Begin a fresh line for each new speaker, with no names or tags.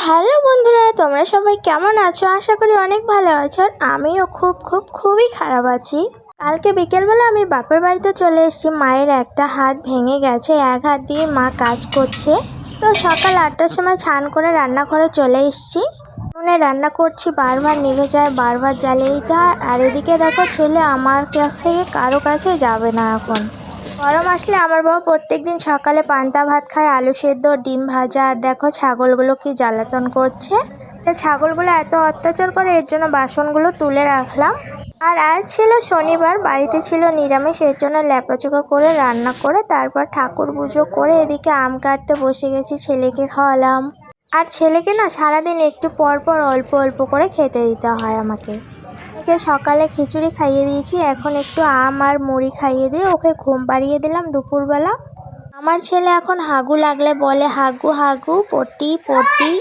Hello বন্ধুরা, তোমরা সবাই কেমন আছো? আশা করি অনেক ভালো আছো। আর আমিও খুবই খারাপ আছি। কালকে বিকেলবেলা আমি বাপের বাড়িতে চলে এসেছি। মায়ের একটা হাত ভেঙে গেছে, এক হাত দিয়ে মা কাজ করছে। তো সকাল 8টার সময় স্নান করে রান্নাঘরে চলে এসেছি। উনুনে রান্না করছি, বারবার নিভে যায়, বারবার জ্বালিয়ে দিতে হয়। আর এদিকে দেখো, ছেলে আমার কাছ থেকে কারো কাছে যাবে না এখন। গরম আসলে আমার বাবা প্রত্যেকদিন সকালে পান্তা ভাত খায়, আলু সেদ্ধ, ডিম ভাজা। আর দেখো ছাগলগুলো কি জ্বালাতন করছে। ছাগলগুলো এত অত্যাচার করে, এর জন্য বাসনগুলো তুলে রাখলাম। আর আজ ছিল শনিবার, বাড়িতে ছিল নিরামিষ, এর জন্য ল্যাপাচোকা করে রান্না করে তারপর ঠাকুর পুজো করে এদিকে আম কাটতে বসে গেছি। ছেলেকে খাওয়ালাম। আর ছেলেকে না সারাদিন একটু পর পর অল্প অল্প করে খেতে দিতে হয় আমাকে। ওকে সকালে খিচুড়ি খাইয়ে দিয়েছি, এখন একটু আম আর মুড়ি খাইয়ে দিয়ে ওকে ঘুম পাড়িয়ে দিলাম দুপুরবেলা। আমার ছেলে এখন হাগু লাগলে বলে হাগু হাগু পটি পটি।